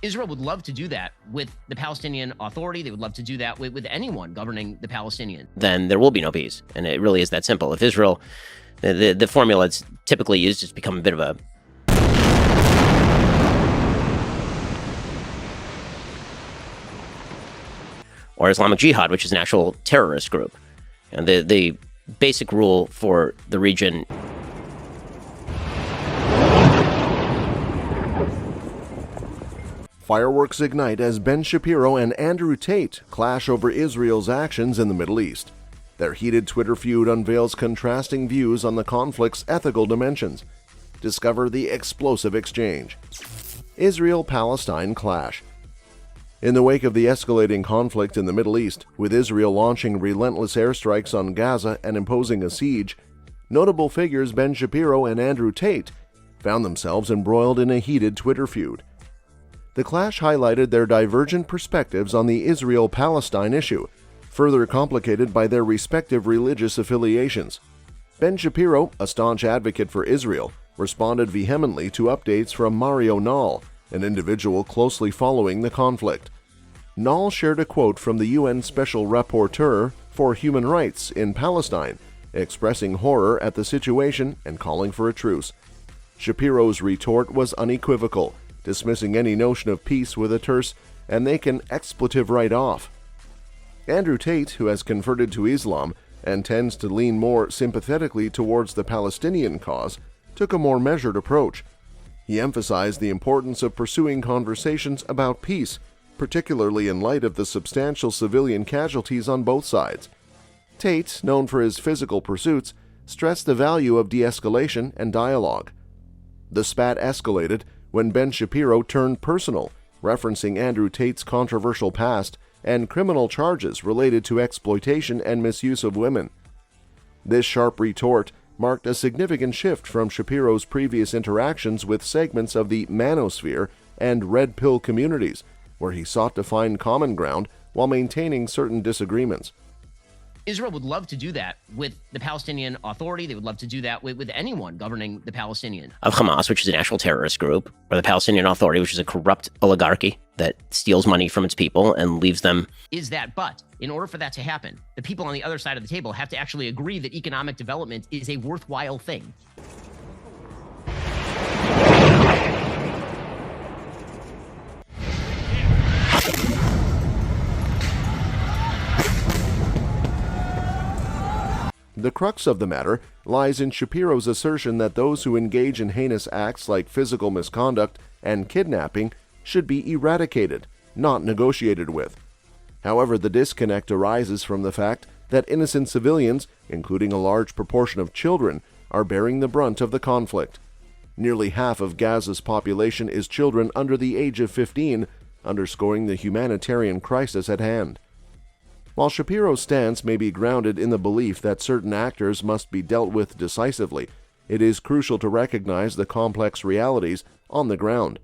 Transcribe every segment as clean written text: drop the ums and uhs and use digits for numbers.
Israel would love to do that with the Palestinian Authority. They would love to do that with anyone governing the Palestinian. Then there will be no peace. And it really is that simple. If Israel, the formula that's typically used has become a bit of a or Islamic Jihad, which is an actual terrorist group. And the basic rule for the region Fireworks ignite as Ben Shapiro and Andrew Tate clash over Israel's actions in the Middle East. Their heated Twitter feud unveils contrasting views on the conflict's ethical dimensions. Discover the explosive exchange. Israel-Palestine clash. In the wake of the escalating conflict in the Middle East, with Israel launching relentless airstrikes on Gaza and imposing a siege, notable figures Ben Shapiro and Andrew Tate found themselves embroiled in a heated Twitter feud. The clash highlighted their divergent perspectives on the Israel-Palestine issue, further complicated by their respective religious affiliations. Ben Shapiro, a staunch advocate for Israel, responded vehemently to updates from Mario Nall, an individual closely following the conflict. Nall shared a quote from the UN Special Rapporteur for Human Rights in Palestine, expressing horror at the situation and calling for a truce. Shapiro's retort was unequivocal, dismissing any notion of peace with a terse "and they can expletive right off." Andrew Tate, who has converted to Islam and tends to lean more sympathetically towards the Palestinian cause, took a more measured approach. He emphasized the importance of pursuing conversations about peace, particularly in light of the substantial civilian casualties on both sides. Tate, known for his physical pursuits, stressed the value of de-escalation and dialogue. The spat escalated when Ben Shapiro turned personal, referencing Andrew Tate's controversial past and criminal charges related to exploitation and misuse of women. This sharp retort marked a significant shift from Shapiro's previous interactions with segments of the manosphere and red pill communities, where he sought to find common ground while maintaining certain disagreements. Israel would love to do that with the Palestinian Authority. They would love to do that with anyone governing the Palestinian. Of Hamas, which is an actual terrorist group, or the Palestinian Authority, which is a corrupt oligarchy that steals money from its people and leaves them. But in order for that to happen, the people on the other side of the table have to actually agree that economic development is a worthwhile thing. The crux of the matter lies in Shapiro's assertion that those who engage in heinous acts like physical misconduct and kidnapping should be eradicated, not negotiated with. However, the disconnect arises from the fact that innocent civilians, including a large proportion of children, are bearing the brunt of the conflict. Nearly half of Gaza's population is children under the age of 15, underscoring the humanitarian crisis at hand. While Shapiro's stance may be grounded in the belief that certain actors must be dealt with decisively, it is crucial to recognize the complex realities on the ground.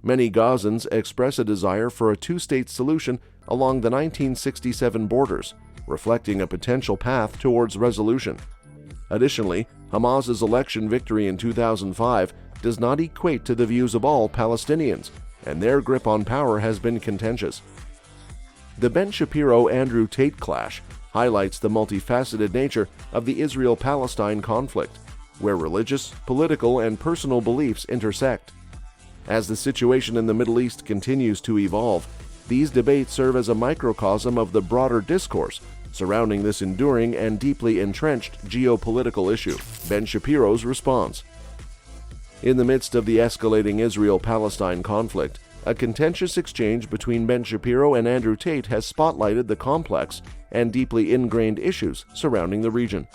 Many Gazans express a desire for a two-state solution along the 1967 borders, reflecting a potential path towards resolution. Additionally, Hamas's election victory in 2005 does not equate to the views of all Palestinians, and their grip on power has been contentious. The Ben Shapiro-Andrew Tate clash highlights the multifaceted nature of the Israel-Palestine conflict, where religious, political, and personal beliefs intersect. As the situation in the Middle East continues to evolve, these debates serve as a microcosm of the broader discourse surrounding this enduring and deeply entrenched geopolitical issue. Ben Shapiro's response. In the midst of the escalating Israel-Palestine conflict, a contentious exchange between Ben Shapiro and Andrew Tate has spotlighted the complex and deeply ingrained issues surrounding the region.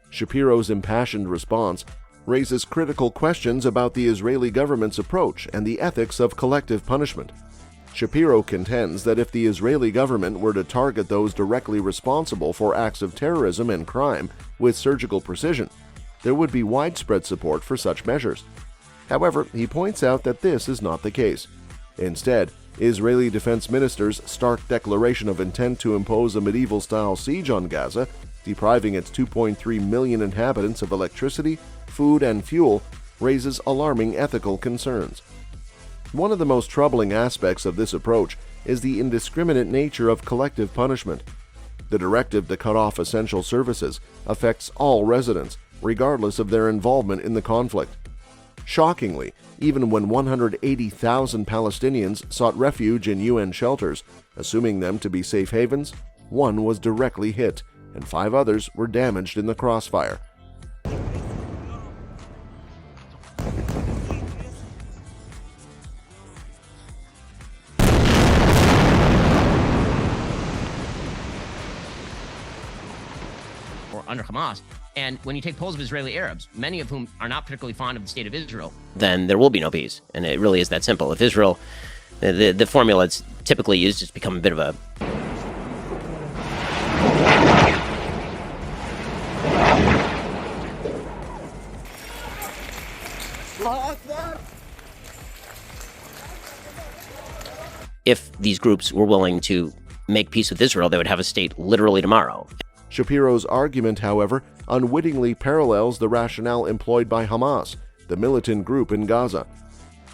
Shapiro's impassioned response raises critical questions about the Israeli government's approach and the ethics of collective punishment. Shapiro contends that if the Israeli government were to target those directly responsible for acts of terrorism and crime with surgical precision, there would be widespread support for such measures. However, he points out that this is not the case. Instead, Israeli defense minister's stark declaration of intent to impose a medieval-style siege on Gaza, depriving its 2.3 million inhabitants of electricity, food, and fuel, raises alarming ethical concerns. One of the most troubling aspects of this approach is the indiscriminate nature of collective punishment. The directive to cut off essential services affects all residents, regardless of their involvement in the conflict. Shockingly, even when 180,000 Palestinians sought refuge in UN shelters, assuming them to be safe havens, one was directly hit, and 5 others were damaged in the crossfire. Or under Hamas. And when you take polls of Israeli Arabs, many of whom are not particularly fond of the state of Israel, then there will be no peace. And it really is that simple. If Israel, the formula that's typically used has become a bit of a if these groups were willing to make peace with Israel, they would have a state literally tomorrow. Shapiro's argument, however, unwittingly parallels the rationale employed by Hamas, the militant group in Gaza.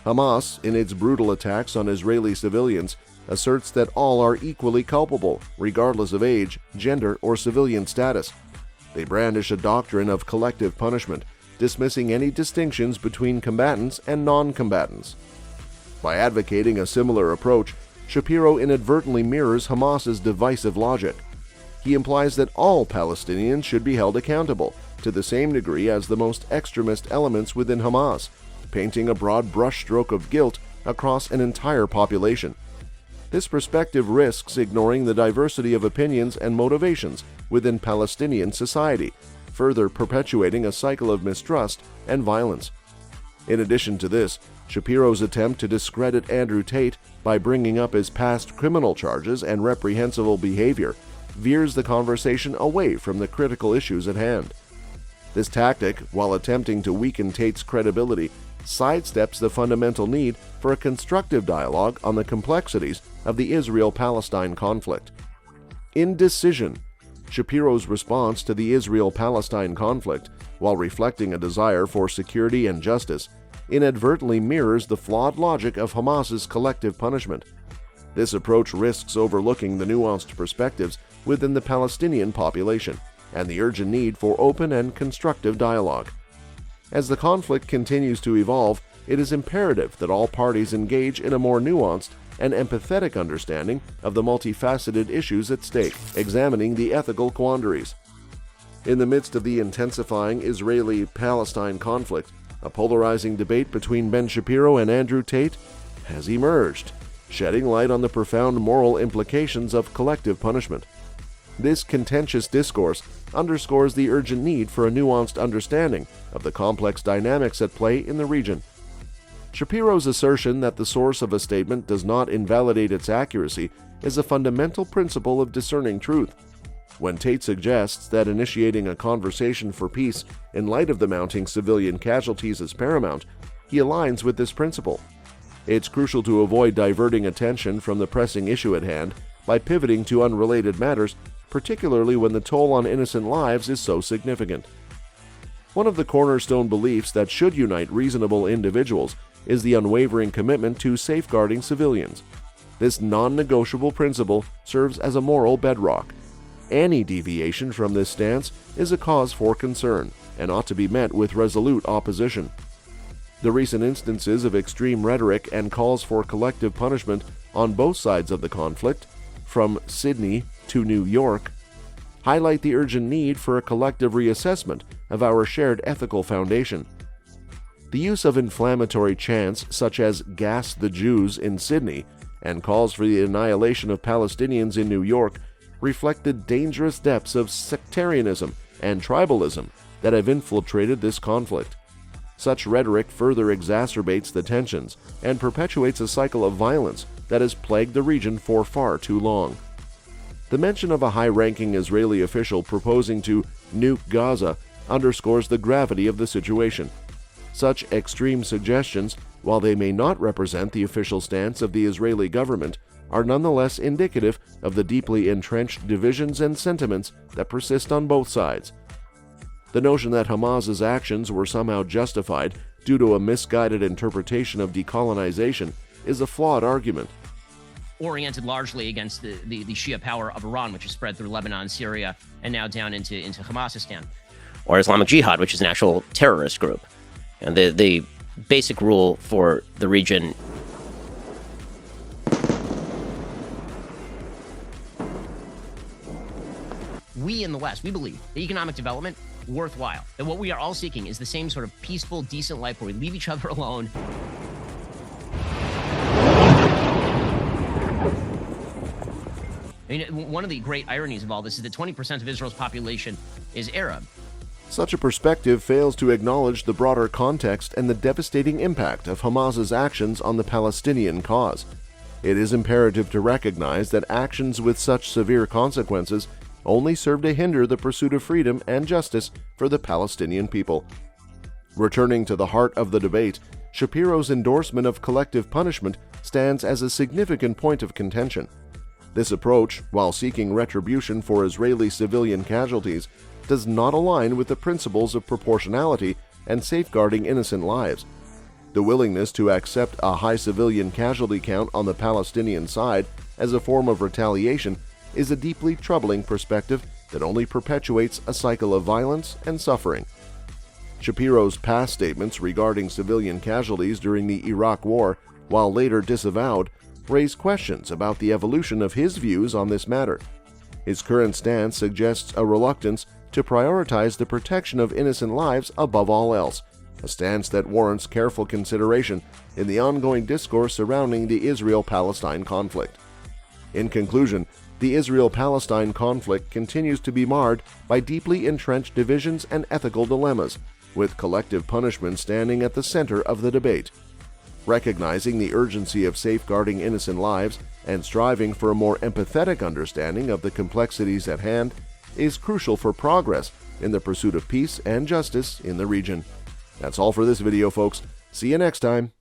Hamas, in its brutal attacks on Israeli civilians, asserts that all are equally culpable, regardless of age, gender, or civilian status. They brandish a doctrine of collective punishment, dismissing any distinctions between combatants and non-combatants. By advocating a similar approach, Shapiro inadvertently mirrors Hamas's divisive logic. He implies that all Palestinians should be held accountable, to the same degree as the most extremist elements within Hamas, painting a broad brushstroke of guilt across an entire population. This perspective risks ignoring the diversity of opinions and motivations within Palestinian society, further perpetuating a cycle of mistrust and violence. In addition to this, Shapiro's attempt to discredit Andrew Tate by bringing up his past criminal charges and reprehensible behavior veers the conversation away from the critical issues at hand. This tactic, while attempting to weaken Tate's credibility, sidesteps the fundamental need for a constructive dialogue on the complexities of the Israel-Palestine conflict. Indecision. Shapiro's response to the Israel-Palestine conflict, while reflecting a desire for security and justice, inadvertently mirrors the flawed logic of Hamas's collective punishment. This approach risks overlooking the nuanced perspectives within the Palestinian population and the urgent need for open and constructive dialogue. As the conflict continues to evolve, it is imperative that all parties engage in a more nuanced and empathetic understanding of the multifaceted issues at stake, examining the ethical quandaries. In the midst of the intensifying Israeli-Palestine conflict, a polarizing debate between Ben Shapiro and Andrew Tate has emerged, shedding light on the profound moral implications of collective punishment. This contentious discourse underscores the urgent need for a nuanced understanding of the complex dynamics at play in the region. Shapiro's assertion that the source of a statement does not invalidate its accuracy is a fundamental principle of discerning truth. When Tate suggests that initiating a conversation for peace in light of the mounting civilian casualties is paramount, he aligns with this principle. It's crucial to avoid diverting attention from the pressing issue at hand by pivoting to unrelated matters, particularly when the toll on innocent lives is so significant. One of the cornerstone beliefs that should unite reasonable individuals is the unwavering commitment to safeguarding civilians. This non-negotiable principle serves as a moral bedrock. Any deviation from this stance is a cause for concern and ought to be met with resolute opposition. The recent instances of extreme rhetoric and calls for collective punishment on both sides of the conflict, from Sydney to New York, highlight the urgent need for a collective reassessment of our shared ethical foundation. The use of inflammatory chants such as "Gas the Jews" in Sydney and calls for the annihilation of Palestinians in New York reflect the dangerous depths of sectarianism and tribalism that have infiltrated this conflict. Such rhetoric further exacerbates the tensions and perpetuates a cycle of violence that has plagued the region for far too long. The mention of a high-ranking Israeli official proposing to nuke Gaza underscores the gravity of the situation. Such extreme suggestions, while they may not represent the official stance of the Israeli government, are nonetheless indicative of the deeply entrenched divisions and sentiments that persist on both sides. The notion that Hamas's actions were somehow justified due to a misguided interpretation of decolonization is a flawed argument. Oriented largely against the Shia power of Iran, which is spread through Lebanon, Syria, and now down into Hamasistan. Or Islamic Jihad, which is an actual terrorist group. And the basic rule for the region. We in the West, we believe that economic development worthwhile. That what we are all seeking is the same sort of peaceful, decent life where we leave each other alone. I mean, one of the great ironies of all this is that 20% of Israel's population is Arab. Such a perspective fails to acknowledge the broader context and the devastating impact of Hamas's actions on the Palestinian cause. It is imperative to recognize that actions with such severe consequences only serve to hinder the pursuit of freedom and justice for the Palestinian people. Returning to the heart of the debate, Shapiro's endorsement of collective punishment stands as a significant point of contention. This approach, while seeking retribution for Israeli civilian casualties, does not align with the principles of proportionality and safeguarding innocent lives. The willingness to accept a high civilian casualty count on the Palestinian side as a form of retaliation is a deeply troubling perspective that only perpetuates a cycle of violence and suffering. Shapiro's past statements regarding civilian casualties during the Iraq War, while later disavowed, raise questions about the evolution of his views on this matter. His current stance suggests a reluctance to prioritize the protection of innocent lives above all else, a stance that warrants careful consideration in the ongoing discourse surrounding the Israel-Palestine conflict. In conclusion, the Israel-Palestine conflict continues to be marred by deeply entrenched divisions and ethical dilemmas, with collective punishment standing at the center of the debate. Recognizing the urgency of safeguarding innocent lives and striving for a more empathetic understanding of the complexities at hand is crucial for progress in the pursuit of peace and justice in the region. That's all for this video, folks. See you next time.